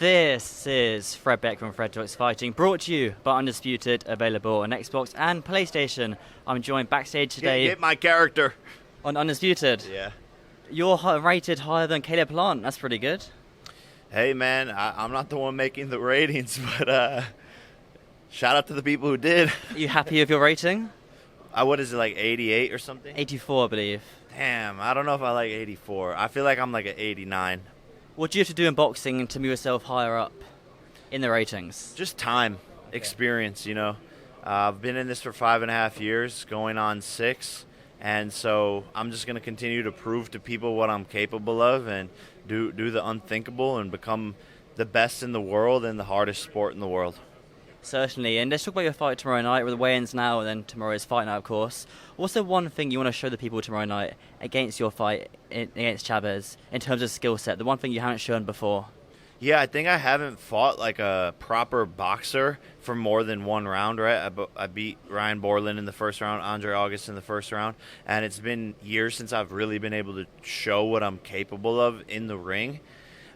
This is Fred Beck from Fred Talks Fighting, brought to you by Undisputed, available on Xbox and PlayStation. I'm joined backstage today Get my character. on Undisputed. Yeah. You're rated higher than Caleb Plant. That's pretty good. Hey, man, I'm not the one making the ratings, but shout out to the people who did. Are you happy with your rating? What is it, like 88 or something? 84, I believe. Damn, I don't know if I like 84. I feel like I'm like an 89. What do you have to do in boxing to move yourself higher up in the ratings? Just time, experience, you know. I've been in this for 5.5 years, going on 6. And so I'm just going to continue to prove to people what I'm capable of and do the unthinkable and become the best in the world and the hardest sport in the world. Certainly. And let's talk about your fight tomorrow night with the weigh-ins now and then tomorrow's fight night, of course. What's the one thing you want to show the people tomorrow night against your fight against Chavez in terms of skill set? The one thing you haven't shown before? Yeah, I think I haven't fought like a proper boxer for more than one round, right? I beat Ryan Borland in the first round, Andre August in the first round, and it's been years since I've really been able to show what I'm capable of in the ring.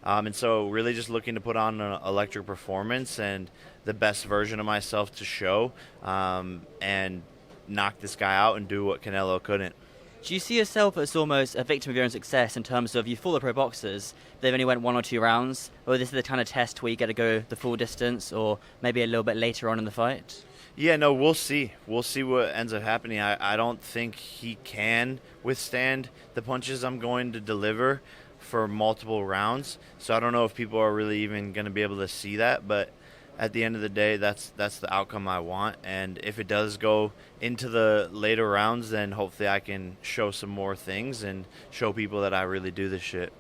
And so really just looking to put on an electric performance and the best version of myself to show and knock this guy out and do what Canelo couldn't. Do you see yourself as almost a victim of your own success in terms of you fought the pro boxers, they've only went 1 or 2 rounds, or this is the kind of test where you get to go the full distance or maybe a little bit later on in the fight? Yeah, no, we'll see. We'll see what ends up happening. I don't think he can withstand the punches I'm going to deliver for multiple rounds, so I don't know if people are really even going to be able to see that, but at the end of the day, that's the outcome I want. And if it does go into the later rounds, then hopefully I can show some more things and show people that I really do this shit.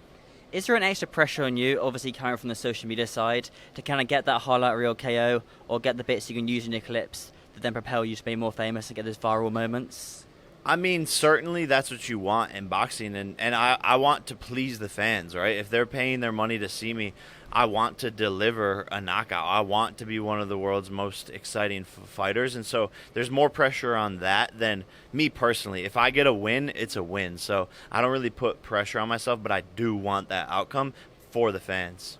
Is there an extra pressure on you, obviously coming from the social media side, to kind of get that highlight reel KO or get the bits you can use in your clips that then propel you to be more famous and get those viral moments? I mean, certainly that's what you want in boxing, and I want to please the fans, right? If they're paying their money to see me, I want to deliver a knockout. I want to be one of the world's most exciting fighters, and so there's more pressure on that than me personally. If I get a win, it's a win, so I don't really put pressure on myself, but I do want that outcome for the fans.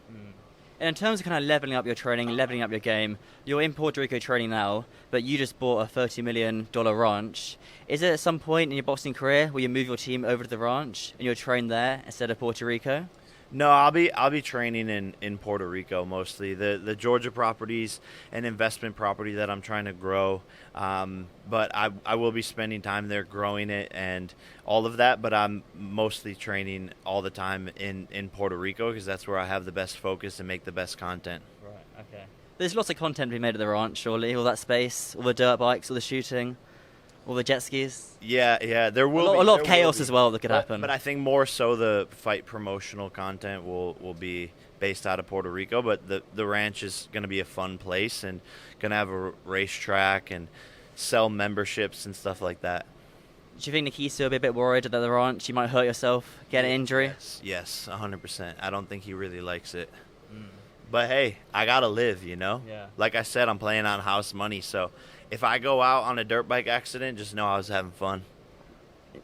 And in terms of kind of leveling up your training, leveling up your game, you're in Puerto Rico training now, but you just bought a $30 million ranch. Is it at some point in your boxing career where you move your team over to the ranch and you'll train there instead of Puerto Rico? No, I'll be training in Puerto Rico mostly. The Georgia property's an investment property that I'm trying to grow, but I will be spending time there growing it and all of that. But I'm mostly training all the time in Puerto Rico because that's where I have the best focus and make the best content. Right. Okay. There's lots of content to be made at the ranch, surely. All that space, all the dirt bikes, all the shooting. All the jet skis. Yeah, there will be a lot of chaos as well that could happen. But I think more so the fight promotional content will be based out of Puerto Rico. But the ranch is going to be a fun place and going to have a racetrack and sell memberships and stuff like that. Do you think Nikisa will be a bit worried that the ranch you might hurt yourself, get an injury? Yes, 100%. I don't think he really likes it. But hey, I gotta live, you know. Yeah. Like I said, I'm playing on house money, so if I go out on a dirt bike accident, just know I was having fun.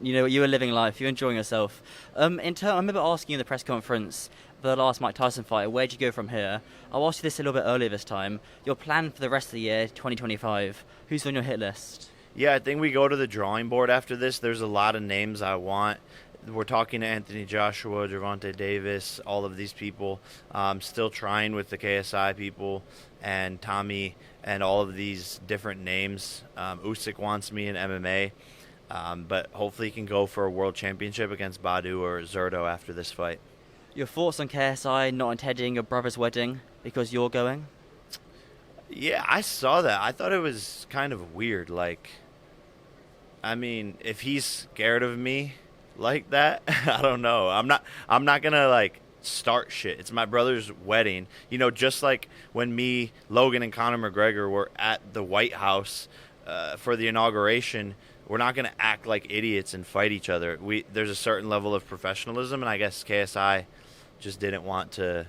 You know, you were living life. You're enjoying yourself. I remember asking you in the press conference for the last Mike Tyson fight, where'd you go from here? I'll ask you this a little bit earlier this time. Your plan for the rest of the year, 2025, who's on your hit list? Yeah, I think we go to the drawing board after this. There's a lot of names I want. We're talking to Anthony Joshua, Gervonta Davis, all of these people. Still trying with the KSI people and Tommy and all of these different names. Usyk wants me in MMA, but hopefully he can go for a world championship against Badu or Zerto after this fight. Your thoughts on KSI not attending your brother's wedding because you're going? Yeah, I saw that. I thought it was kind of weird. Like, I mean, if he's scared of me like that, I don't know. I'm not gonna like start shit. It's my brother's wedding. You know, just like when me, Logan, and Conor McGregor were at the White House for the inauguration, we're not gonna act like idiots and fight each other. There's a certain level of professionalism, and I guess KSI just didn't want to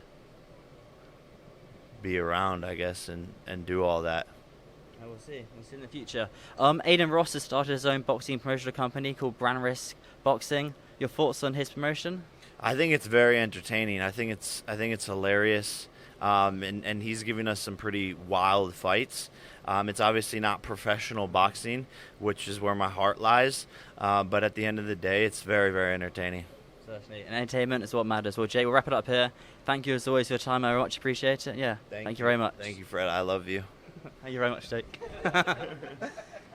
be around, I guess, and do all that. We'll see. We'll see in the future. Adin Ross has started his own boxing promotional company called Brand Risk Boxing. Your thoughts on his promotion? I think it's very entertaining. I think it's hilarious. and he's giving us some pretty wild fights. It's obviously not professional boxing, which is where my heart lies, but at the end of the day, it's very, very entertaining. Certainly. And entertainment is what matters. Well, Jay, we'll wrap it up here. Thank you as always for your time. I very much appreciate it. Yeah. Thank you very much. Thank you, Fred. I love you. Thank you very much, Jake.